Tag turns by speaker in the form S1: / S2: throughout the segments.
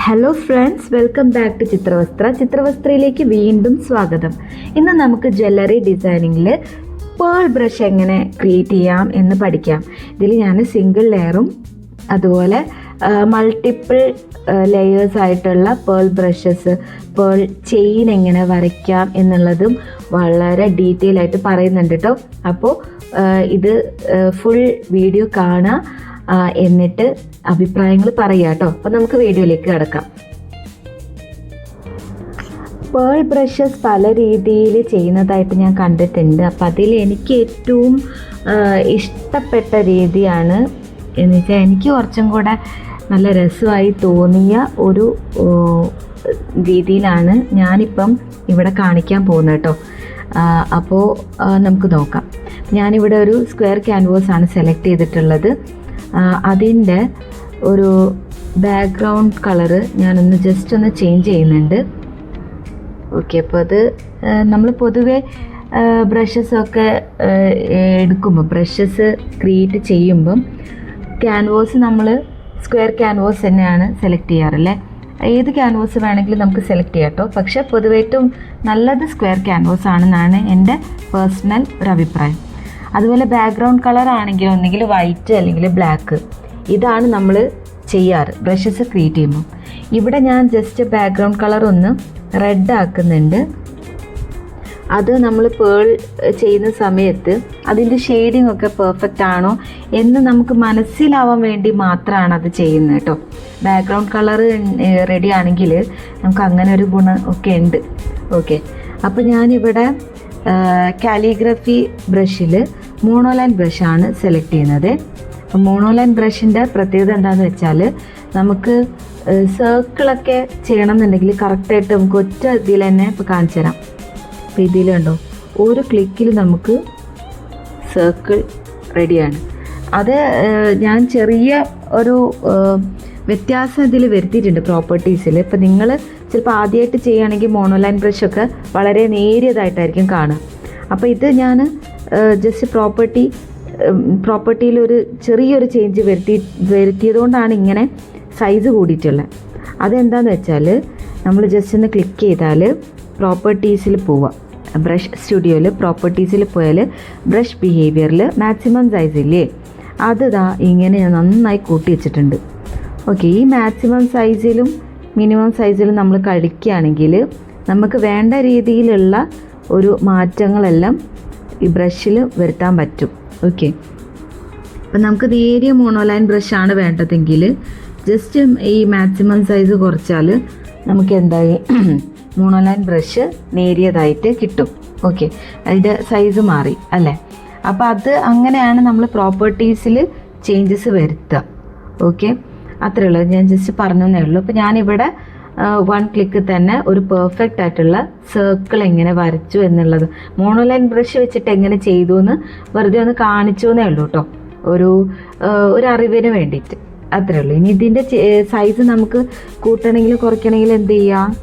S1: Hello friends, welcome back to ചിത്രവസ്ത്രയിലേക്ക് വീണ്ടും സ്വാഗതം. ഇന്ന് നമുക്ക് ജ്വല്ലറി ഡിസൈനിങ്ങിൽ പേൾ ബ്രഷ് എങ്ങനെ ക്രിയേറ്റ് ചെയ്യാം എന്ന് പഠിക്കാം. ഇതിൽ ഞാൻ സിംഗിൾ ലെയറും അതുപോലെ മൾട്ടിപ്പിൾ ലെയേഴ്സ് ആയിട്ടുള്ള പേൾ ബ്രഷസ്, പേൾ ചെയിൻ എങ്ങനെ വരയ്ക്കാം എന്നുള്ളതും വളരെ ഡീറ്റെയിൽ ആയിട്ട് പറയുന്നുണ്ട് കേട്ടോ. അപ്പോൾ ഇത് ഫുൾ വീഡിയോ കാണാം, എന്നിട്ട് അഭിപ്രായങ്ങൾ പറയുക കേട്ടോ. അപ്പോൾ നമുക്ക് വീഡിയോയിലേക്ക് കിടക്കാം. പേൾ ബ്രഷസ് പല രീതിയിൽ ചെയ്യുന്നതായിട്ട് ഞാൻ കണ്ടിട്ടുണ്ട്. അപ്പം അതിൽ എനിക്ക് ഏറ്റവും ഇഷ്ടപ്പെട്ട രീതിയാണ് എന്ന് വെച്ചാൽ എനിക്ക് കുറച്ചും കൂടെ നല്ല രസമായി തോന്നിയ ഒരു രീതിയിലാണ് ഞാനിപ്പം ഇവിടെ കാണിക്കാൻ പോകുന്നത് കേട്ടോ. അപ്പോൾ നമുക്ക് നോക്കാം. ഞാനിവിടെ ഒരു സ്ക്വയർ ക്യാൻവാസ് ആണ് സെലക്ട് ചെയ്തിട്ടുള്ളത്. അതിൻ്റെ ഒരു ബാക്ക്ഗ്രൗണ്ട് കളറ് ഞാനൊന്ന് ജസ്റ്റ് ഒന്ന് ചേഞ്ച് ചെയ്യുന്നുണ്ട്. ഓക്കെ, അപ്പോൾ അത് നമ്മൾ പൊതുവെ ബ്രഷസൊക്കെ എടുക്കുമ്പോൾ, ബ്രഷസ് ക്രിയേറ്റ് ചെയ്യുമ്പം ക്യാൻവാസ് നമ്മൾ സ്ക്വയർ ക്യാൻവാസ് തന്നെയാണ് സെലക്ട് ചെയ്യാറല്ലേ. ഏത് ക്യാൻവാസ് വേണമെങ്കിലും നമുക്ക് സെലക്ട് ചെയ്യാം കേട്ടോ. പക്ഷേ പൊതുവായിട്ടും നല്ലത് സ്ക്വയർ ക്യാൻവാസ് ആണെന്നാണ് എൻ്റെ പേഴ്സണൽ ഒരു അഭിപ്രായം. അതുപോലെ ബാക്ക്ഗ്രൗണ്ട് കളർ ആണെങ്കിൽ ഒന്നുകിൽ വൈറ്റ് അല്ലെങ്കിൽ ബ്ലാക്ക്, ഇതാണ് നമ്മൾ ചെയ്യാറ് ബ്രഷസ് ക്രിയേറ്റ് ചെയ്യുമ്പോൾ. ഇവിടെ ഞാൻ ജസ്റ്റ് ബാക്ക്ഗ്രൗണ്ട് കളർ ഒന്ന് റെഡ് ആക്കുന്നുണ്ട്. അത് നമ്മൾ പേൾ ചെയ്യുന്ന സമയത്ത് അതിൻ്റെ ഷെയ്ഡിങ് ഒക്കെ പെർഫെക്റ്റ് ആണോ എന്ന് നമുക്ക് മനസ്സിലാവാൻ വേണ്ടി മാത്രമാണ് അത് ചെയ്യുന്നത് കേട്ടോ. ബാക്ക്ഗ്രൗണ്ട് കളർ റെഡി ആണെങ്കിൽ നമുക്ക് അങ്ങനെ ഒരു ഗുണം ഒക്കെ ഉണ്ട്. ഓക്കെ, അപ്പോൾ ഞാനിവിടെ കാലിഗ്രഫി ബ്രഷിൽ മോണോലൈൻ ബ്രഷാണ് സെലക്ട് ചെയ്യുന്നത്. അപ്പോൾ മോണോലൈൻ ബ്രഷിൻ്റെ പ്രത്യേകത എന്താണെന്ന് വെച്ചാൽ നമുക്ക് സർക്കിളൊക്കെ ചെയ്യണമെന്നുണ്ടെങ്കിൽ കറക്റ്റായിട്ട് നമുക്ക് ഒറ്റ ഇതിൽ തന്നെ ഇപ്പോൾ കാണിച്ചു തരാം. അപ്പോൾ ഇതിൽ കണ്ടോ, ഒരു ക്ലിക്കിൽ നമുക്ക് സർക്കിൾ റെഡിയാണ്. അത് ഞാൻ ചെറിയ ഒരു വ്യത്യാസം ഇതിൽ വരുത്തിയിട്ടുണ്ട് പ്രോപ്പർട്ടീസിൽ. ഇപ്പോൾ നിങ്ങൾ ചിലപ്പോൾ ആദ്യമായിട്ട് ചെയ്യുകയാണെങ്കിൽ മോണോലൈൻ ബ്രഷൊക്കെ വളരെ നേരിയതായിട്ടായിരിക്കും കാണുക. അപ്പോൾ ഇത് ഞാൻ ജസ്റ്റ് പ്രോപ്പർട്ടിയിൽ ഒരു ചെറിയൊരു ചേഞ്ച് വരുത്തിയതുകൊണ്ടാണ് ഇങ്ങനെ സൈസ് കൂടിയിട്ടുള്ളത്. അതെന്താണെന്ന് വെച്ചാൽ നമ്മൾ ജസ്റ്റ് ഒന്ന് ക്ലിക്ക് ചെയ്താൽ പ്രോപ്പർട്ടീസിൽ പോവാം. ബ്രഷ് സ്റ്റുഡിയോയിൽ പ്രോപ്പർട്ടീസിൽ പോയാൽ ബ്രഷ് ബിഹേവിയറിൽ മാക്സിമം സൈസ് ഇല്ലേ, അത് ഇങ്ങനെ നന്നായി കൂട്ടി വെച്ചിട്ടുണ്ട്. ഓക്കെ, ഈ മാക്സിമം സൈസിലും മിനിമം സൈസിലും നമ്മൾ കളിക്കുകയാണെങ്കിൽ നമുക്ക് വേണ്ട രീതിയിലുള്ള ഒരു മാറ്റങ്ങളെല്ലാം ഈ ബ്രഷിൽ വരുത്താൻ പറ്റും. ഓക്കെ, അപ്പം നമുക്ക് നേരിയ മോണോലൈൻ ബ്രഷാണ് വേണ്ടതെങ്കിൽ ജസ്റ്റ് ഈ മാക്സിമം സൈസ് കുറച്ചാൽ നമുക്ക് എന്തായി മോണോലൈൻ ബ്രഷ് നേരിയതായിട്ട് കിട്ടും. ഓക്കെ, അതിൻ്റെ സൈസ് മാറി അല്ലേ. അപ്പോൾ അത് അങ്ങനെയാണ് നമ്മൾ പ്രോപ്പർട്ടീസിൽ ചേഞ്ചസ് വരുത്തുക. ഓക്കെ, അത്രയേ ഉള്ളൂ, ഞാൻ ജസ്റ്റ് പറഞ്ഞതേ ഉള്ളൂ. അപ്പോൾ ഞാനിവിടെ 1 ക്ലിക്ക് തന്നെ ഒരു പെർഫെക്റ്റ് ആയിട്ടുള്ള സർക്കിൾ എങ്ങനെ വരച്ചു എന്നുള്ളത് മോണോലൈൻ ബ്രഷ് വെച്ചിട്ട് എങ്ങനെ ചെയ്തു എന്ന് വെറുതെ ഒന്ന് കാണിച്ചു എന്നേ ഉള്ളൂ കേട്ടോ, ഒരു അറിവിന് വേണ്ടിയിട്ട്. അത്രേ ഉള്ളൂ. ഇനി ഇതിൻ്റെ സൈസ് നമുക്ക് കൂട്ടണമെങ്കിൽ കുറയ്ക്കണമെങ്കിൽ എന്ത് ചെയ്യുക,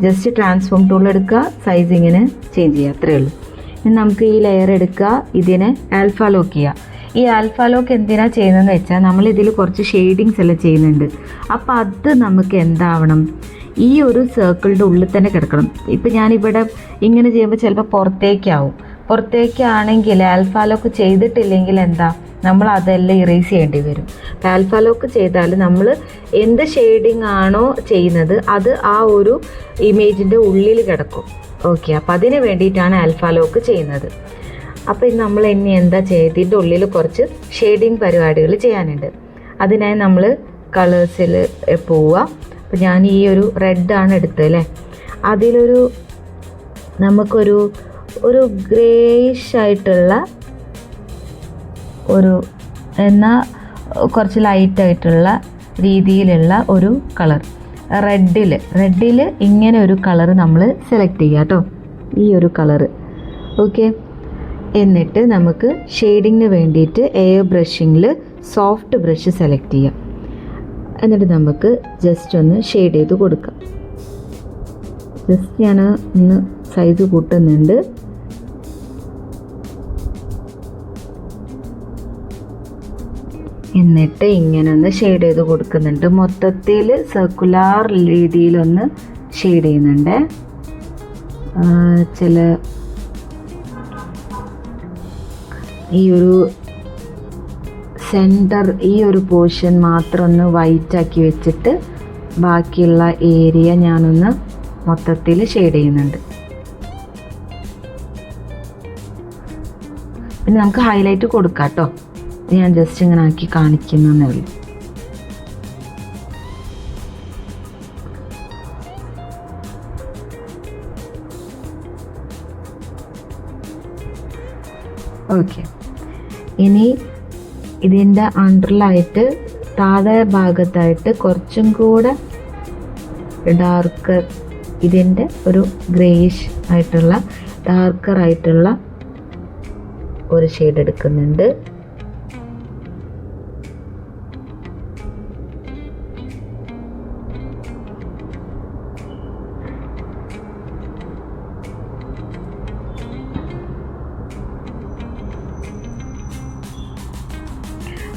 S1: ജസ്റ്റ് ട്രാൻസ്ഫോം ടൂൾ എടുക്കുക, സൈസ് ഇങ്ങനെ ചേഞ്ച് ചെയ്യുക, അത്രേ ഉള്ളൂ. ഇനി നമുക്ക് ഈ ലെയർ എടുക്കുക, ഇതിനെ ആൽഫ ലോക്ക് ചെയ്യുക. ഈ ആൽഫ ലോക്ക് എന്തിനാണ് ചെയ്യുന്നതെന്ന് വെച്ചാൽ നമ്മൾ ഇതിൽ കുറച്ച് ഷെയ്ഡിങ്സ് എല്ലാം ചെയ്യുന്നുണ്ട്. അപ്പോൾ അത് നമുക്ക് എന്താവണം, ഈ ഒരു സർക്കിളിൻ്റെ ഉള്ളിൽ തന്നെ കിടക്കണം. ഇപ്പം ഞാനിവിടെ ഇങ്ങനെ ചെയ്യുമ്പോൾ ചിലപ്പോൾ പുറത്തേക്കാണെങ്കിൽ ആൽഫ ലോക്ക് ചെയ്തിട്ടില്ലെങ്കിൽ എന്താ, നമ്മൾ അതെല്ലാം ഇറേസ് ചെയ്യേണ്ടി വരും. ആൽഫ ലോക്ക് ചെയ്താൽ നമ്മൾ എന്ത് ഷെയ്ഡിങ് ആണോ ചെയ്യുന്നത് അത് ആ ഒരു ഇമേജിൻ്റെ ഉള്ളിൽ കിടക്കും. ഓക്കെ, അപ്പോൾ അതിന് വേണ്ടിയിട്ടാണ് ആൽഫ ലോക്ക് ചെയ്യുന്നത്. അപ്പോൾ ഇന്ന് നമ്മൾ ഇനി എന്താ ചെയ്തതിൻ്റെ ഉള്ളിൽ കുറച്ച് ഷെയ്ഡിങ് പരിപാടികൾ ചെയ്യാനുണ്ട്. അതിനായി നമ്മൾ കളേഴ്സിൽ പോവുക. അപ്പോൾ ഞാൻ ഈ ഒരു റെഡാണ് എടുത്തത് അല്ലേ. അതിലൊരു നമുക്കൊരു ഗ്രേയിഷ് ആയിട്ടുള്ള എന്നാൽ കുറച്ച് ലൈറ്റായിട്ടുള്ള രീതിയിലുള്ള ഒരു കളർ റെഡിൽ ഇങ്ങനെ ഒരു കളർ നമ്മൾ സെലക്ട് ചെയ്യുക കേട്ടോ, ഈ ഒരു കളറ്. ഓക്കെ, എന്നിട്ട് നമുക്ക് ഷെയ്ഡിങ്ങിന് വേണ്ടിയിട്ട് എയർ ബ്രഷിങ്ങിൽ സോഫ്റ്റ് ബ്രഷ് സെലക്ട് ചെയ്യാം. എന്നിട്ട് നമുക്ക് ജസ്റ്റ് ഒന്ന് ഷെയ്ഡ് ചെയ്ത് കൊടുക്കാം. ജസ്റ്റ് ഞാൻ ഒന്ന് സൈസ് കൂട്ടുന്നുണ്ട്. എന്നിട്ട് ഇങ്ങനെ ഒന്ന് ഷെയ്ഡ് ചെയ്ത് കൊടുക്കുന്നുണ്ട്. മൊത്തത്തിൽ സർക്കുലാർ രീതിയിലൊന്ന് ഷെയ്ഡ് ചെയ്യുന്നുണ്ട്. ചില ഈ ഒരു സെൻറ്റർ ഈ ഒരു പോർഷൻ മാത്രം ഒന്ന് വൈറ്റ് ആക്കി വെച്ചിട്ട് ബാക്കിയുള്ള ഏരിയ ഞാനൊന്ന് മൊത്തത്തിൽ ഷെയ്ഡ് ചെയ്യുന്നുണ്ട്. പിന്നെ നമുക്ക് ഹൈലൈറ്റ് കൊടുക്കാം കേട്ടോ. ഞാൻ ജസ്റ്റ് ഇങ്ങനെ ആക്കി കാണിക്കുന്നേ ഉള്ളൂ. ഓക്കെ, ഇനി ഇതിൻ്റെ അണ്ടറിലായിട്ട് താഴെ ഭാഗത്തായിട്ട് കുറച്ചും കൂടെ ഡാർക്ക്, ഇതിൻ്റെ ഒരു ഗ്രേയിഷ് ആയിട്ടുള്ള ഡാർക്കർ ആയിട്ടുള്ള ഒരു ഷെയ്ഡ് എടുക്കുന്നുണ്ട്.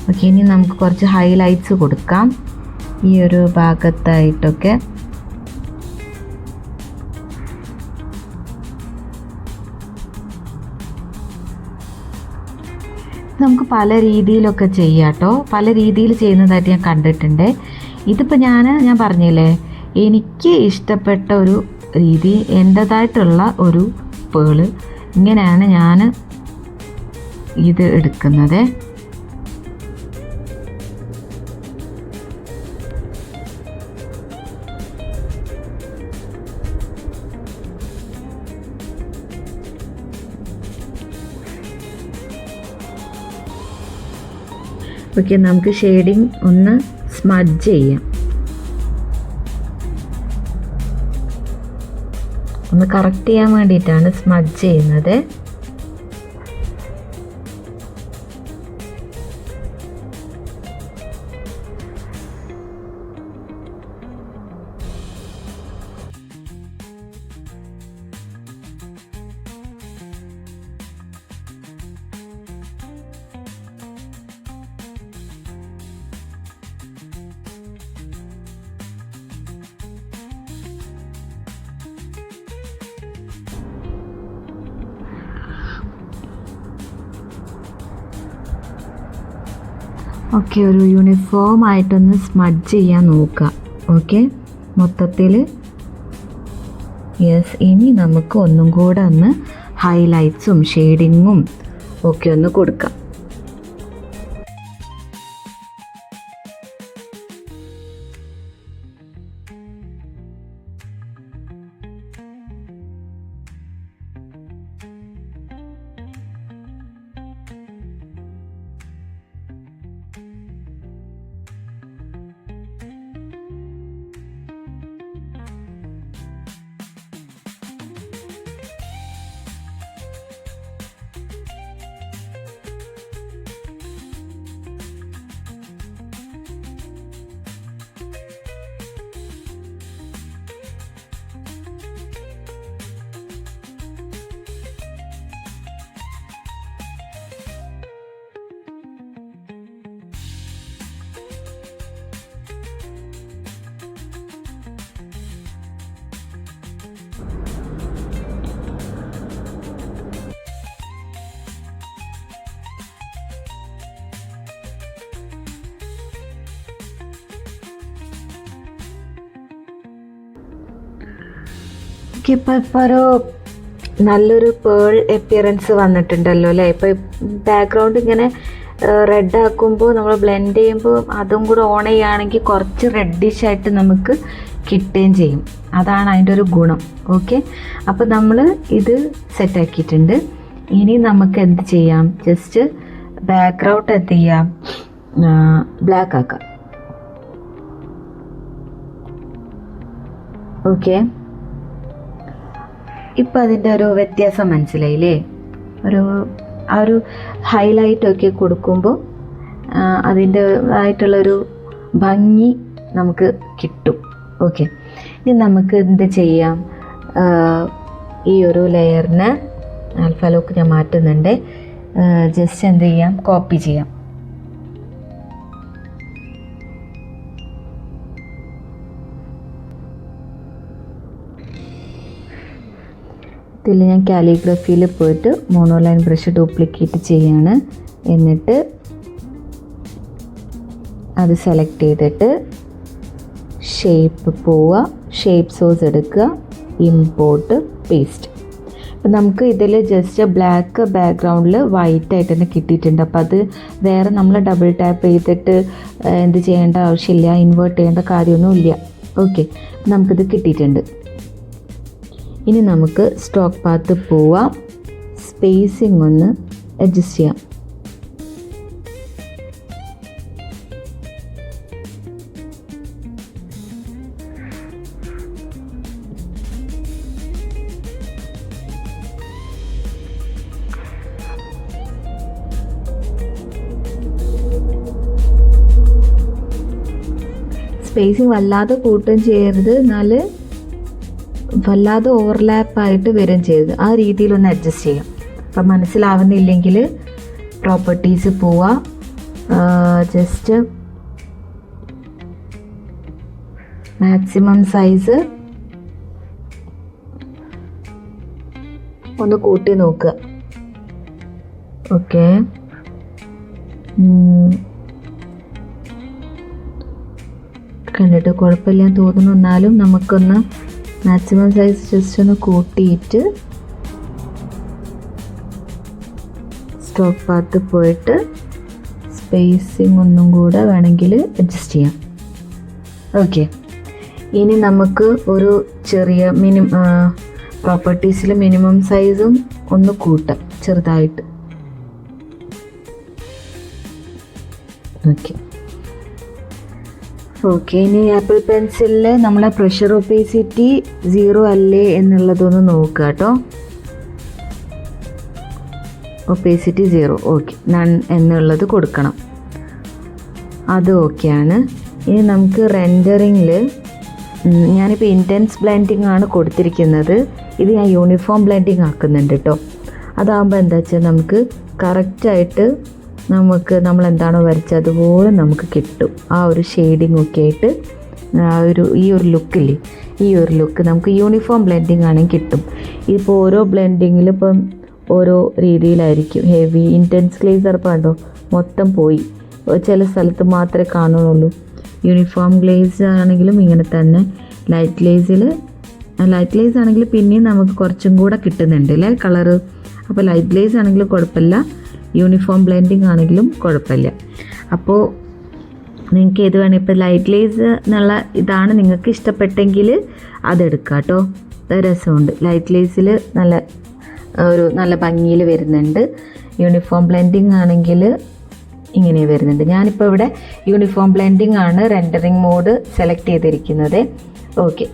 S1: ഓക്കെ, ഇനി നമുക്ക് കുറച്ച് ഹൈലൈറ്റ്സ് കൊടുക്കാം ഈ ഒരു ഭാഗത്തായിട്ടൊക്കെ. നമുക്ക് പല രീതിയിലൊക്കെ ചെയ്യാം കേട്ടോ. പല രീതിയിൽ ചെയ്യുന്നതായിട്ട് ഞാൻ കണ്ടിട്ടുണ്ട്. ഇതിപ്പോൾ ഞാൻ പറഞ്ഞില്ലേ, എനിക്ക് ഇഷ്ടപ്പെട്ട ഒരു രീതി, എൻ്റേതായിട്ടുള്ള ഒരു പേള്, ഇങ്ങനെയാണ് ഞാൻ ഇത് എടുക്കുന്നത്. ഓക്കെ, നമുക്ക് ഷെയ്ഡിങ് ഒന്ന് സ്മഡ്ജ് ചെയ്യാം. ഒന്ന് കറക്റ്റ് ചെയ്യാൻ വേണ്ടിയിട്ടാണ് സ്മഡ്ജ് ചെയ്യുന്നത്. ഓക്കെ, ഒരു യൂണിഫോം ആയിട്ടൊന്ന് സ്മഡ്ജ് ചെയ്യാൻ നോക്കുക. ഓക്കെ, മൊത്തത്തിൽ. യെസ്, ഇനി നമുക്ക് ഒന്നും കൂടെ ഒന്ന് ഹൈലൈറ്റ്സും ഷെയ്ഡിങ്ങും ഒക്കെ ഒന്ന് കൊടുക്കാം. ഇപ്പോൾ ഒരു നല്ലൊരു പേൾ അപ്പിയറൻസ് വന്നിട്ടുണ്ടല്ലോ അല്ലേ. ഇപ്പോൾ ബാക്ക്ഗ്രൗണ്ട് ഇങ്ങനെ റെഡ് ആക്കുമ്പോൾ നമ്മൾ ബ്ലെൻഡ് ചെയ്യുമ്പോൾ അതും കൂടെ ഓൺ ചെയ്യുകയാണെങ്കിൽ കുറച്ച് റെഡിഷ് ആയിട്ട് നമുക്ക് കിട്ടുകയും ചെയ്യും. അതാണ് അതിൻ്റെ ഒരു ഗുണം. ഓക്കെ, അപ്പോൾ നമ്മൾ ഇത് സെറ്റാക്കിയിട്ടുണ്ട്. ഇനി നമുക്ക് എന്ത് ചെയ്യാം, ജസ്റ്റ് ബാക്ക്ഗ്രൗണ്ട് എന്ത് ചെയ്യാം, ബ്ലാക്ക് ആക്കാം. ഓക്കെ, ഇപ്പം അതിൻ്റെ ഒരു വ്യത്യാസം മനസ്സിലായില്ലേ. ആ ഒരു ഹൈലൈറ്റൊക്കെ കൊടുക്കുമ്പോൾ അതിൻ്റെതായിട്ടുള്ളൊരു ഭംഗി നമുക്ക് കിട്ടും. ഓക്കെ, ഇനി നമുക്ക് എന്ത് ചെയ്യാം, ഈ ഒരു ലെയറിന് ആൽഫ ലോക്ക് ഞാൻ മാറ്റുന്നുണ്ട്. ജസ്റ്റ് എന്ത് ചെയ്യാം, കോപ്പി ചെയ്യാം. ഇതിൽ ഞാൻ കാലിഗ്രഫിയിൽ പോയിട്ട് മോണോലൈൻ ബ്രഷ് ഡ്യൂപ്ലിക്കേറ്റ് ചെയ്യാണ്. എന്നിട്ട് അത് സെലക്ട് ചെയ്തിട്ട് ഷേപ്പ് പോവുക, ഷേപ്പ് സോഴ്സ് എടുക്കുക, ഇമ്പോർട്ട്, പേസ്റ്റ്. അപ്പം നമുക്ക് ഇതിൽ ജസ്റ്റ് ബ്ലാക്ക് ബാക്ക്ഗ്രൗണ്ടിൽ വൈറ്റ് ആയിട്ട് തന്നെ കിട്ടിയിട്ടുണ്ട്. അപ്പോൾ അത് വേറെ നമ്മൾ ഡബിൾ ടാപ്പ് ചെയ്തിട്ട് എന്ത് ചെയ്യേണ്ട ആവശ്യമില്ല, ഇൻവേർട്ട് ചെയ്യേണ്ട കാര്യമൊന്നുമില്ല. ഓക്കെ, നമുക്കിത് കിട്ടിയിട്ടുണ്ട്. ഇനി നമുക്ക് സ്ട്രോക്ക് പാത്ത് പോവാം, സ്പേസിങ് ഒന്ന് അഡ്ജസ്റ്റ് ചെയ്യാം. സ്പേസിങ് വല്ലാതെ കൂട്ടുകയും ചെയ്യരുത്, എന്നാൽ വല്ലാതെ ഓവർലാപ്പായിട്ട് വരും ചെയ്ത് ആ രീതിയിലൊന്ന് അഡ്ജസ്റ്റ് ചെയ്യാം. അപ്പം മനസ്സിലാവുന്നില്ലെങ്കിൽ പ്രോപ്പർട്ടീസ് പോവുക, ജസ്റ്റ് മാക്സിമം സൈസ് ഒന്ന് കൂട്ടി നോക്കുക. ഓക്കെ, കണ്ടിട്ട് കുഴപ്പമില്ലാന്ന് തോന്നുന്നു. എന്നാലും നമുക്കൊന്ന് മാക്സിമം സൈസ് ജസ്റ്റ് ഒന്ന് കൂട്ടിയിട്ട് സ്ട്രോക്ക് പാത്ത് പോയിട്ട് സ്പേസിങ് ഒന്നും കൂടെ വേണമെങ്കിൽ അഡ്ജസ്റ്റ് ചെയ്യാം. ഓക്കെ, ഇനി നമുക്ക് ഒരു ചെറിയ പ്രോപ്പർട്ടീസിൽ മിനിമം സൈസും ഒന്ന് കൂട്ടാം ചെറുതായിട്ട്. ഓക്കെ, ഇനി ആപ്പിൾ പെൻസിലിൽ നമ്മളെ പ്രഷർ ഒപ്പേസിറ്റി 0 അല്ലേ എന്നുള്ളതൊന്ന് നോക്കുക കേട്ടോ. ഒപ്പേസിറ്റി 0, ഓക്കെ, നൺ എന്നുള്ളത് കൊടുക്കണം, അത് ഓക്കെയാണ്. ഇനി നമുക്ക് റെൻഡറിങ്ങിൽ ഞാനിപ്പോൾ ഇൻറ്റൻസ് ബ്ലെൻഡിങ് ആണ് കൊടുത്തിരിക്കുന്നത്. ഇത് ഞാൻ യൂണിഫോം ബ്ലെൻഡിങ് ആക്കുന്നുണ്ട് കേട്ടോ. അതാകുമ്പോൾ എന്താ വെച്ചാൽ നമുക്ക് കറക്റ്റായിട്ട് നമ്മൾ എന്താണോ വരച്ചത് അതുപോലെ നമുക്ക് കിട്ടും. ആ ഒരു ഷെയ്ഡിങ് ഒക്കെ ആയിട്ട് ഈ ഒരു ലുക്കില്ലേ, ഈ ഒരു ലുക്ക് നമുക്ക് യൂണിഫോം ബ്ലെൻഡിങ് ആണെങ്കിൽ കിട്ടും. ഇപ്പോൾ ഓരോ ബ്ലെൻഡിങ്ങിൽ ഇപ്പം ഓരോ രീതിയിലായിരിക്കും. ഹെവി ഇൻറ്റൻസ് ഗ്ലേസർ കണ്ടോ മൊത്തം പോയി, ചില സ്ഥലത്ത് മാത്രമേ കാണുന്നുള്ളൂ. യൂണിഫോം ഗ്ലേസ് ആണെങ്കിലും ഇങ്ങനെ തന്നെ. ലൈറ്റ് ഗ്ലേസ് ആണെങ്കിൽ പിന്നെയും നമുക്ക് കുറച്ചും കൂടെ കിട്ടുന്നുണ്ട് അല്ലേ കളറ്. അപ്പോൾ ലൈറ്റ് ഗ്ലേസ് ആണെങ്കിലും കുഴപ്പമില്ല, യൂണിഫോം ബ്ലെൻഡിങ് ആണെങ്കിലും കുഴപ്പമില്ല. അപ്പോൾ നിങ്ങൾക്ക് ഏത് വേണം, ഇപ്പോൾ ലൈറ്റ് ഗ്ലേസ് എന്നുള്ള ഇതാണ് നിങ്ങൾക്ക് ഇഷ്ടപ്പെട്ടെങ്കിൽ അതെടുക്കുക കേട്ടോ. രസമുണ്ട്, ലൈറ്റ് ഗ്ലേസിൽ നല്ല ഭംഗിയിൽ വരുന്നുണ്ട്. യൂണിഫോം ബ്ലെൻഡിങ് ആണെങ്കിൽ ഇങ്ങനെ വരുന്നുണ്ട്. ഞാനിപ്പോൾ ഇവിടെ യൂണിഫോം ബ്ലെൻഡിങ് ആണ് റെൻഡറിങ് മോഡ് സെലക്ട് ചെയ്തിരിക്കുന്നത്. ഓക്കെ,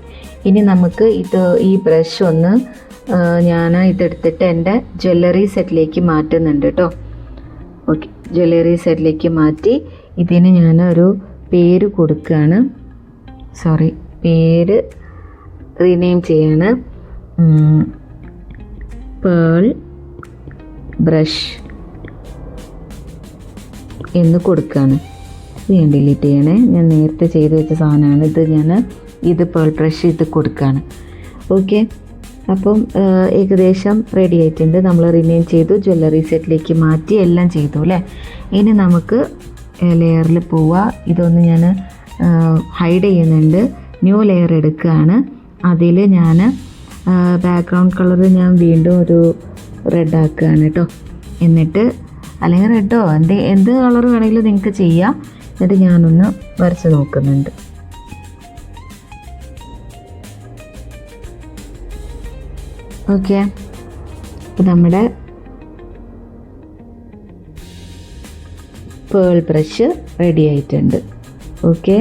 S1: ഇനി നമുക്ക് ഈ ബ്രഷ് ഒന്ന് ഞാൻ ഇതെടുത്തിട്ട് എൻ്റെ ജ്വല്ലറി സെറ്റിലേക്ക് മാറ്റുന്നുണ്ട് കേട്ടോ. ഓക്കെ, ജ്വല്ലറി സെറ്റിലേക്ക് മാറ്റി ഇതിന് ഞാനൊരു പേര് കൊടുക്കുകയാണ്. പേര് റീനെയിം ചെയ്യാണ്. പേൾ ബ്രഷ് എന്ന് കൊടുക്കുകയാണ്. ഇത് ഞാൻ ഡിലീറ്റ് ചെയ്യണേ, ഞാൻ നേരത്തെ ചെയ്ത് വെച്ച സാധനമാണ്. ഇത് പേൾ ബ്രഷ് ഇത് കൊടുക്കുകയാണ്. ഓക്കെ, അപ്പം ഏകദേശം റെഡി ആയിട്ടുണ്ട്. നമ്മൾ റിനെയിം ചെയ്തു, ജ്വല്ലറി സെറ്റിലേക്ക് മാറ്റി, എല്ലാം ചെയ്തു അല്ലേ. ഇനി നമുക്ക് ലെയറിൽ പോവുക. ഇതൊന്ന് ഞാൻ ഹൈഡ് ചെയ്യുന്നുണ്ട്. ന്യൂ ലെയർ എടുക്കുകയാണ്. അതിൽ ഞാൻ ബാക്ക്ഗ്രൗണ്ട് കളർ ഞാൻ വീണ്ടും ഒരു റെഡ് ആക്കുകയാണ് കേട്ടോ. എന്നിട്ട് അല്ലെങ്കിൽ റെഡോ എന്ത് കളർ വേണമെങ്കിലും നിങ്ങൾക്ക് ചെയ്യാം. എന്നിട്ട് ഞാനൊന്ന് വരച്ച് നോക്കുന്നുണ്ട്. ഓക്കെ, അപ്പോൾ നമ്മുടെ പേൾ ബ്രഷ് റെഡി ആയിട്ടുണ്ട്. ഓക്കെ,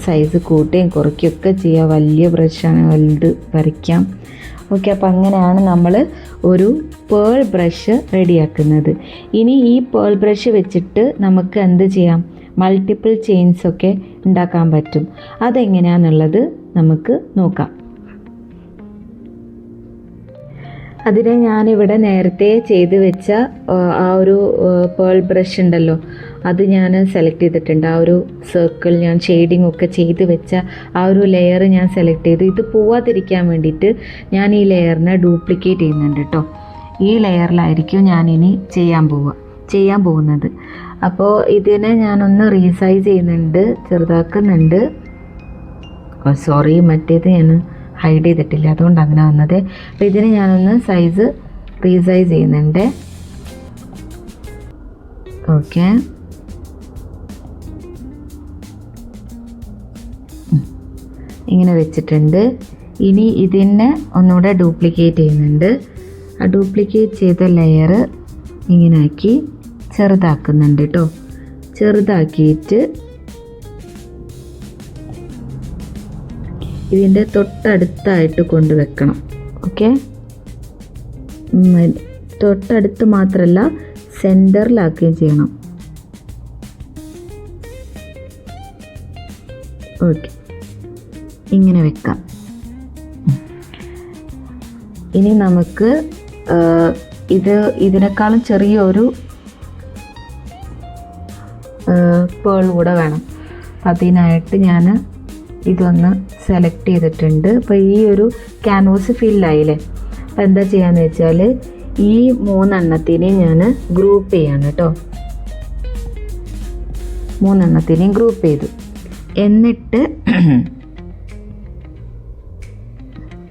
S1: സൈസ് കൂട്ടുകയും കുറയ്ക്കുകയൊക്കെ ചെയ്യാം. വലിയ ബ്രഷാണ്, വലുത് വരയ്ക്കാം. ഓക്കെ, അപ്പോൾ അങ്ങനെയാണ് നമ്മൾ ഒരു പേൾ ബ്രഷ് റെഡിയാക്കുന്നത്. ഇനി ഈ പേൾ ബ്രഷ് വെച്ചിട്ട് നമുക്ക് എന്ത് ചെയ്യാം, മൾട്ടിപ്പിൾ ചെയിൻസൊക്കെ ഉണ്ടാക്കാൻ പറ്റും. അതെങ്ങനെയാണെന്നുള്ളത് നമുക്ക് നോക്കാം. അതിനെ ഞാനിവിടെ നേരത്തെ ചെയ്ത് വെച്ച ആ ഒരു പേൾ ബ്രഷ് ഉണ്ടല്ലോ, അത് ഞാൻ സെലക്ട് ചെയ്തിട്ടുണ്ട്. ആ ഒരു സർക്കിൾ ഞാൻ ഷെയ്ഡിങ് ഒക്കെ ചെയ്ത് വെച്ച ആ ഒരു ലെയർ ഞാൻ സെലക്ട് ചെയ്തു. ഇത് പോവാതിരിക്കാൻ വേണ്ടിയിട്ട് ഞാൻ ഈ ലെയറിനെ ഡ്യൂപ്ലിക്കേറ്റ് ചെയ്യുന്നുണ്ട് കേട്ടോ. ഈ ലെയറിലായിരിക്കും ഞാനിനി ചെയ്യാൻ പോകുന്നത്. അപ്പോൾ ഇതിനെ ഞാനൊന്ന് റീസൈസ് ചെയ്യുന്നുണ്ട്, ചെറുതാക്കുന്നുണ്ട്. സോറി, മറ്റേത് ഞാൻ ഹൈഡ് ചെയ്തിട്ടില്ല, അതുകൊണ്ട് അങ്ങനെ വന്നത്. അപ്പോൾ ഇതിനെ ഞാനൊന്ന് റീസൈസ് ചെയ്യുന്നുണ്ട്. ഓക്കെ, ഇങ്ങനെ വെച്ചിട്ടുണ്ട്. ഇനി ഇതിനെ ഒന്നുകൂടെ ഡ്യൂപ്ലിക്കേറ്റ് ചെയ്യുന്നുണ്ട്. ആ ഡ്യൂപ്ലിക്കേറ്റ് ചെയ്ത ലെയർ ഇങ്ങനെ ആക്കി ചെറുതാക്കുന്നുണ്ട് കേട്ടോ. ചെറുതാക്കിയിട്ട് ഇതിൻ്റെ തൊട്ടടുത്തായിട്ട് കൊണ്ടുവെക്കണം. ഓക്കെ, തൊട്ടടുത്ത് മാത്രമല്ല സെൻറ്ററിലാക്കുകയും ചെയ്യണം. ഓക്കെ, ഇങ്ങനെ വെക്കാം. ഇനി നമുക്ക് ഇതിനേക്കാളും ചെറിയൊരു പേൾ കൂടെ വേണം. അതിനായിട്ട് ഞാൻ ഇതൊന്ന് സെലക്ട് ചെയ്തിട്ടുണ്ട്. അപ്പോൾ ഈ ഒരു ക്യാൻവാസ് ഫില്ലായില്ലേ. അപ്പോൾ എന്താ ചെയ്യാന്ന് വെച്ചാൽ ഈ 3 എണ്ണത്തിനെ ഞാൻ ഗ്രൂപ്പ് ചെയ്യാണ് കേട്ടോ. 3 എണ്ണത്തിനെയും ഗ്രൂപ്പ് ചെയ്തു.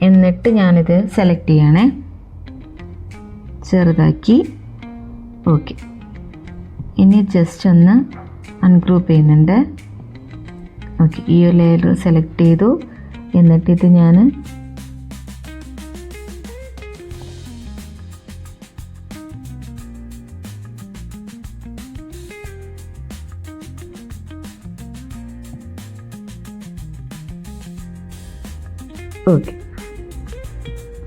S1: എന്നിട്ട് ഞാനിത് സെലക്ട് ചെയ്യണേ, ചെറുതാക്കി. ഓക്കെ, ഇനി ജസ്റ്റ് ഒന്ന് അൺഗ്രൂപ്പ് ചെയ്യുന്നുണ്ട്. ഓക്കെ, ഈ ഒരു ലെയർ സെലക്ട് ചെയ്തു. എന്നിട്ടിത് ഞാൻ ഓക്കെ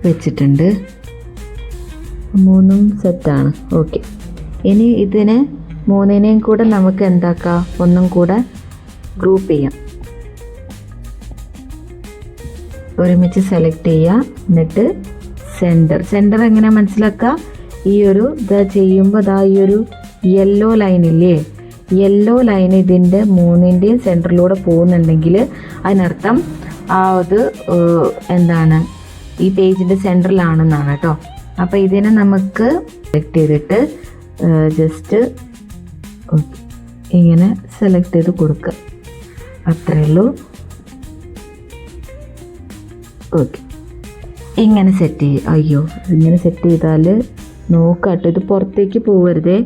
S1: വെച്ചിട്ടുണ്ട്. 3 സെറ്റാണ്. ഓക്കെ, ഇനി ഇതിനെ 3നെയും കൂടെ നമുക്ക് എന്താക്കാം, ഒന്നും കൂടെ ഗ്രൂപ്പ് ചെയ്യാം. ഒരുമിച്ച് സെലക്ട് ചെയ്യുക. എന്നിട്ട് സെൻറ്റർ എങ്ങനെ മനസ്സിലാക്കുക, ഈ ഒരു ഇതാ ചെയ്യുമ്പോൾ ഈ ഒരു യെല്ലോ ലൈനില്ലേ, യെല്ലോ ലൈൻ ഇതിൻ്റെ 3ൻ്റെയും സെൻറ്ററിലൂടെ പോകുന്നുണ്ടെങ്കിൽ അതിനർത്ഥം അത് എന്താണ്, ഈ പേജിൻ്റെ സെൻറ്ററിലാണെന്നാണ് കേട്ടോ. അപ്പോൾ ഇതിനെ നമുക്ക് സെലക്ട് ചെയ്തിട്ട് ജസ്റ്റ് ഇങ്ങനെ സെലക്ട് ചെയ്ത് കൊടുക്കുക. അത്രയേ ഉള്ളൂ. ഓക്കെ, ഇങ്ങനെ സെറ്റ് ചെയ്യുക. അയ്യോ, ഇങ്ങനെ സെറ്റ് ചെയ്താൽ നോക്കാട്ടോ, ഇത് പുറത്തേക്ക് പോകരുതേ.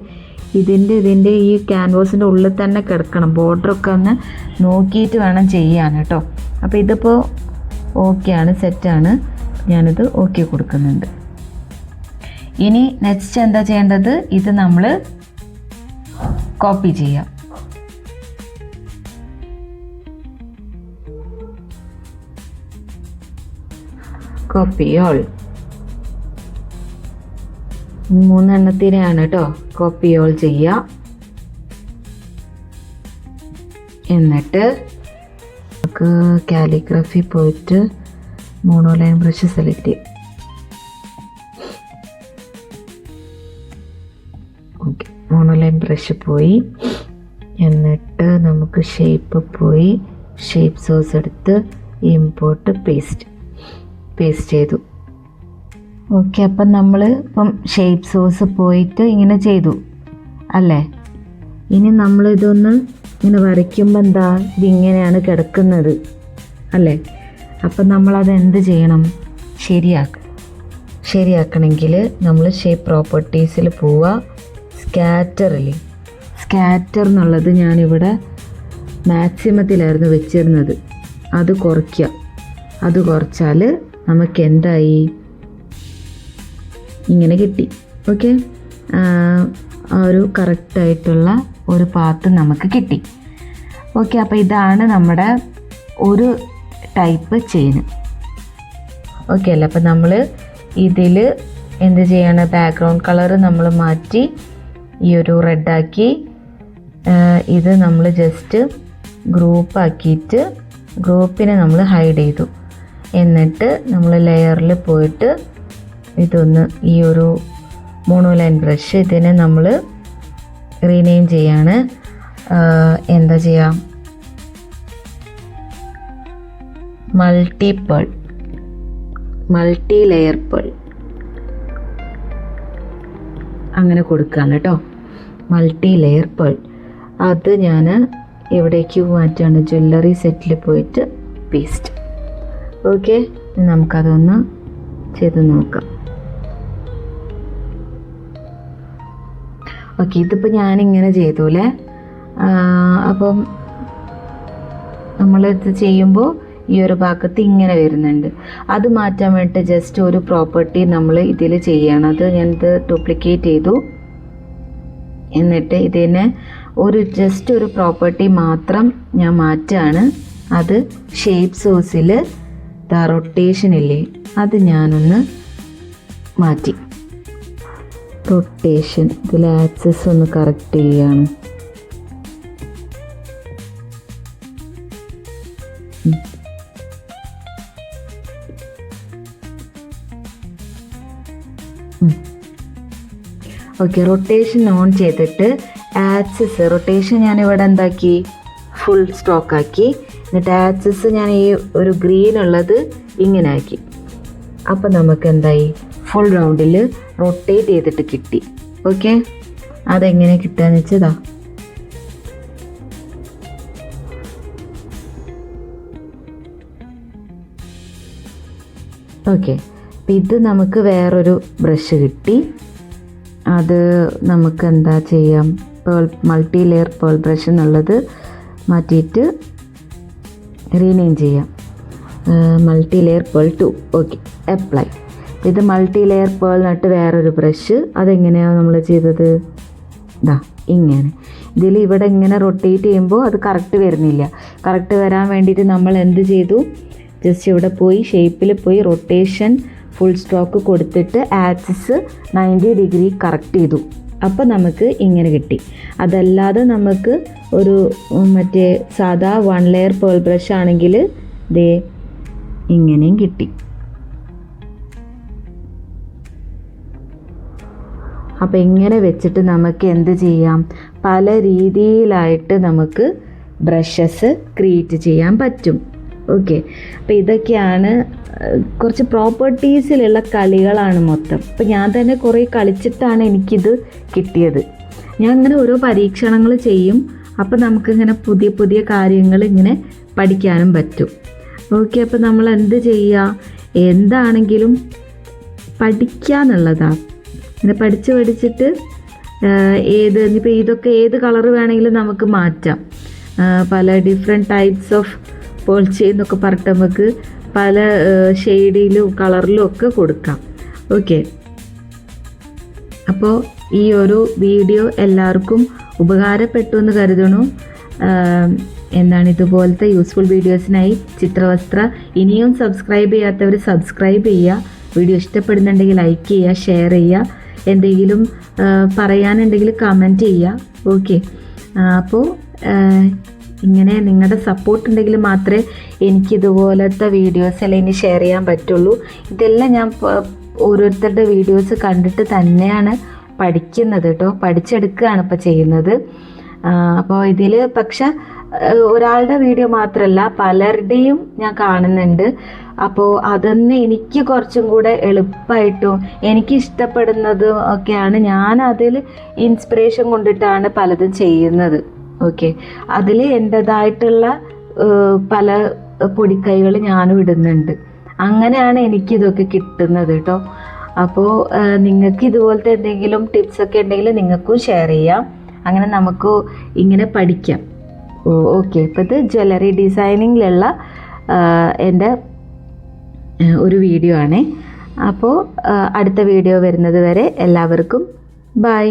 S1: ഇതിൻ്റെ ഈ ക്യാൻവാസിൻ്റെ ഉള്ളിൽ തന്നെ കിടക്കണം. ബോർഡറൊക്കെ ഒന്ന് നോക്കിയിട്ട് വേണം ചെയ്യാൻ കേട്ടോ. അപ്പോൾ ഇതിപ്പോൾ ഓക്കെയാണ്, സെറ്റാണ്. ഞാനിത് ഓക്കെ കൊടുക്കുന്നുണ്ട്. ഇനി നെക്സ്റ്റ് എന്താ ചെയ്യേണ്ടത്, ഇത് നമ്മൾ കോപ്പി ചെയ്യാം. കോപ്പി ഓൾ 3 എണ്ണത്തിനെയാണ് കേട്ടോ കോപ്പി ഓൾ ചെയ്യുക. എന്നിട്ട് നമുക്ക് കാലിഗ്രഫി പോയിട്ട് മോണോലൈൻ ബ്രഷ് സെലക്ട് ചെയ്യും. ഓക്കെ, മോണോലൈൻ ബ്രഷ് പോയി. എന്നിട്ട് നമുക്ക് ഷേപ്പ് പോയി, ഷേപ്പ് സോഴ്സ് എടുത്ത് ഇമ്പോർട്ട് പേസ്റ്റ് ചെയ്തു. ഓക്കെ, അപ്പം നമ്മൾ ഇപ്പം ഷേപ്പ് സോഴ്സ് പോയിട്ട് ഇങ്ങനെ ചെയ്തു അല്ലേ. ഇനി നമ്മളിതൊന്ന് ഇങ്ങനെ വരയ്ക്കുമ്പോൾ എന്താ, ഇതിങ്ങനെയാണ് കിടക്കുന്നത് അല്ലേ. അപ്പം നമ്മളത് എന്ത് ചെയ്യണം, ശരിയാക്കണമെങ്കിൽ നമ്മൾ ഷേപ്പ് പ്രോപ്പർട്ടീസിൽ പോവുക. സ്കാറ്റർ എന്നുള്ളത് ഞാനിവിടെ മാക്സിമത്തിലായിരുന്നു വെച്ചിരുന്നത്, അത് കുറയ്ക്കുക. അത് കുറച്ചാൽ നമുക്ക് എന്തായി, ഇങ്ങനെ കിട്ടി. ഓക്കെ, ആ ഒരു കറക്റ്റായിട്ടുള്ള ഒരു പാത്ത് നമുക്ക് കിട്ടി. ഓക്കെ, അപ്പോൾ ഇതാണ് നമ്മുടെ ഒരു ടൈപ്പ് ചെയിന്. ഓക്കെ അല്ലേ. അപ്പോൾ നമ്മൾ ഇതിൽ എന്ത് ചെയ്യണം, ബാക്ക്ഗ്രൗണ്ട് കളർ നമ്മൾ മാറ്റി ഈ ഒരു റെഡാക്കി, ഇത് നമ്മൾ ജസ്റ്റ് ഗ്രൂപ്പാക്കിയിട്ട് ഗ്രൂപ്പിനെ നമ്മൾ ഹൈഡ് ചെയ്തു. എന്നിട്ട് നമ്മൾ ലെയറിൽ പോയിട്ട് ഇതൊന്ന് ഈ ഒരു മോണോലൈൻ ബ്രഷ് ഇതിനെ നമ്മൾ റീനെയിം ചെയ്യാണ്. എന്താ ചെയ്യാം, മൾട്ടി ലെയർ പേൾ അങ്ങനെ കൊടുക്കുകയാണ് കേട്ടോ. മൾട്ടി ലെയർ പേൾ അത് ഞാൻ എവിടേക്ക് മാറ്റാണ്, ജ്വല്ലറി സെറ്റിൽ പോയിട്ട് പേസ്റ്റ്. ഓക്കെ, നമുക്കതൊന്ന് ചെയ്ത് നോക്കാം. ഓക്കെ, ഇതിപ്പോൾ ഞാനിങ്ങനെ ചെയ്തൂലേ. അപ്പം നമ്മളിത് ചെയ്യുമ്പോൾ ഈ ഒരു ഭാഗത്ത് ഇങ്ങനെ വരുന്നുണ്ട്. അത് മാറ്റാൻ വേണ്ടിയിട്ട് ജസ്റ്റ് ഒരു പ്രോപ്പർട്ടി നമ്മൾ ഇതിൽ ചെയ്യണം. അത് ഞാനിത് ഡ്യൂപ്ലിക്കേറ്റ് ചെയ്തു. എന്നിട്ട് ഇതിനെ ജസ്റ്റ് ഒരു പ്രോപ്പർട്ടി മാത്രം ഞാൻ മാറ്റുകയാണ്. അത് ഷേപ്പ് സോഴ്സിൽ റൊട്ടേഷൻ ഇല്ലേ, അത് ഞാനൊന്ന് മാറ്റി. റൊട്ടേഷൻ ഇതിൽ ആക്സസ് ഒന്ന് കറക്റ്റ് ചെയ്യുകയാണ്. ഓക്കെ, റൊട്ടേഷൻ ഓൺ ചെയ്തിട്ട് ആക്സിസ് റൊട്ടേഷൻ ഞാനിവിടെ എന്താക്കി, ഫുൾ സ്റ്റോക്ക് ആക്കി. എന്നിട്ട് ആക്സിസ് ഞാൻ ഈ ഒരു ഗ്രീൻ ഉള്ളത് ഇങ്ങനെ ആക്കി. അപ്പം നമുക്ക് എന്തായി, ഫുൾ റൗണ്ടിൽ റൊട്ടേറ്റ് ചെയ്തിട്ട് കിട്ടി. ഓക്കെ, അതെങ്ങനെ കിട്ടുകയെന്ന് വെച്ചതാ. ഓക്കെ, അപ്പം ഇത് നമുക്ക് വേറൊരു ബ്രഷ് കിട്ടി. അത് നമുക്ക് എന്താ ചെയ്യാം, മൾട്ടി ലെയർ പേൾ ബ്രഷ് എന്നുള്ളത് മാറ്റിയിട്ട് റീനെയിം ചെയ്യാം. Multi layer pearl 2. Okay, apply. ഇത് മൾട്ടി ലെയർ പേൾ എന്നിട്ട് വേറൊരു ബ്രഷ്. അതെങ്ങനെയാണ് നമ്മൾ ചെയ്തത്, ഇതാ ഇങ്ങനെ. ഇതിൽ ഇവിടെ ഇങ്ങനെ റൊട്ടേറ്റ് ചെയ്യുമ്പോൾ അത് കറക്റ്റ് വരുന്നില്ല. കറക്റ്റ് വരാൻ വേണ്ടിയിട്ട് നമ്മൾ എന്ത് ചെയ്തു, ജസ്റ്റ് ഇവിടെ പോയി ഷേപ്പിൽ പോയി റൊട്ടേഷൻ ഫുൾ സ്റ്റോക്ക് കൊടുത്തിട്ട് ആക്സിസ് 90 ഡിഗ്രി കറക്റ്റ് ചെയ്തു. അപ്പോൾ നമുക്ക് ഇങ്ങനെ കിട്ടി. അതല്ലാതെ നമുക്ക് ഒരു മറ്റേ സാധാ 1 ലെയർ പേൾ ബ്രഷ് ആണെങ്കിൽ ദേ ഇങ്ങനെയും കിട്ടി. അപ്പോൾ ഇങ്ങനെ വെച്ചിട്ട് നമുക്ക് എന്ത് ചെയ്യാം, പല രീതിയിലായിട്ട് നമുക്ക് ബ്രഷസ് ക്രിയേറ്റ് ചെയ്യാൻ പറ്റും. ഓക്കെ, അപ്പോൾ ഇതൊക്കെയാണ് കുറച്ച് പ്രോപ്പർട്ടീസിലുള്ള കളികളാണ് മൊത്തം. അപ്പോൾ ഞാൻ തന്നെ കുറേ കളിച്ചിട്ടാണ് എനിക്കിത് കിട്ടിയത്. ഞാൻ ഇങ്ങനെ ഓരോ പരീക്ഷണങ്ങൾ ചെയ്യും. അപ്പോൾ നമുക്കിങ്ങനെ പുതിയ പുതിയ കാര്യങ്ങൾ ഇങ്ങനെ പഠിക്കാനും പറ്റും. ഓക്കെ, അപ്പോൾ നമ്മൾ എന്ത് ചെയ്യുക, എന്താണെങ്കിലും പഠിക്കുക എന്നുള്ളതാണ്. ഇങ്ങനെ പഠിച്ചിട്ട് ഇനിയിപ്പോൾ ഇതൊക്കെ ഏത് കളർ വേണമെങ്കിലും നമുക്ക് മാറ്റാം. പല different types of pearl chain എന്നൊക്കെ പറഞ്ഞിട്ട് നമുക്ക് പല ഷെയ്ഡിലും കളറിലും ഒക്കെ കൊടുക്കാം. ഓക്കെ, അപ്പോൾ ഈ ഒരു വീഡിയോ എല്ലാവർക്കും ഉപകാരപ്പെട്ടു എന്ന് കരുതണു. എന്താണ് ഇതുപോലത്തെ യൂസ്ഫുൾ വീഡിയോസിനായി ചിത്രവസ്ത്ര ഇനിയും സബ്സ്ക്രൈബ് ചെയ്യാത്തവർ സബ്സ്ക്രൈബ് ചെയ്യുക. വീഡിയോ ഇഷ്ടപ്പെടുന്നുണ്ടെങ്കിൽ ലൈക്ക് ചെയ്യുക, ഷെയർ ചെയ്യുക. എന്തെങ്കിലും പറയാനുണ്ടെങ്കിൽ കമൻറ്റ് ചെയ്യുക. ഓക്കെ, അപ്പോൾ ഇങ്ങനെ നിങ്ങളുടെ സപ്പോർട്ട് ഉണ്ടെങ്കിൽ മാത്രമേ എനിക്കിതുപോലത്തെ വീഡിയോസ് എല്ലാം ഇനി ഷെയർ ചെയ്യാൻ പറ്റുള്ളൂ. ഇതെല്ലാം ഞാൻ ഓരോരുത്തരുടെ വീഡിയോസ് കണ്ടിട്ട് തന്നെയാണ് പഠിക്കുന്നത് കേട്ടോ, പഠിച്ചെടുക്കുകയാണ് ഇപ്പോൾ ചെയ്യുന്നത്. അപ്പോൾ ഇതിൽ പക്ഷെ ഒരാളുടെ വീഡിയോ മാത്രമല്ല പലരുടെയും ഞാൻ കാണുന്നുണ്ട്. അപ്പോൾ അതൊന്ന് എനിക്ക് കുറച്ചും കൂടെ എളുപ്പമായിട്ടും എനിക്ക് ഇഷ്ടപ്പെടുന്നതും ഒക്കെയാണ്. ഞാൻ അതിൽ ഇൻസ്പിറേഷൻ കൊണ്ടിട്ടാണ് പലതും ചെയ്യുന്നത്. ഓക്കെ, അതിൽ എൻ്റെതായിട്ടുള്ള പല പൊടിക്കൈകൾ ഞാനും ഇടുന്നുണ്ട്. അങ്ങനെയാണ് എനിക്കിതൊക്കെ കിട്ടുന്നത് കേട്ടോ. അപ്പോൾ നിങ്ങൾക്ക് ഇതുപോലത്തെ എന്തെങ്കിലും ടിപ്സൊക്കെ ഉണ്ടെങ്കിൽ നിങ്ങൾക്കും ഷെയർ ചെയ്യാം. അങ്ങനെ നമുക്ക് ഇങ്ങനെ പഠിക്കാം. ഓക്കെ, അപ്പോൾ ഇത് ജ്വല്ലറി ഡിസൈനിങ്ങിലുള്ള എൻ്റെ ഒരു വീഡിയോ ആണ്. അപ്പോൾ അടുത്ത വീഡിയോ വരുന്നത് വരെ എല്ലാവർക്കും ബൈ.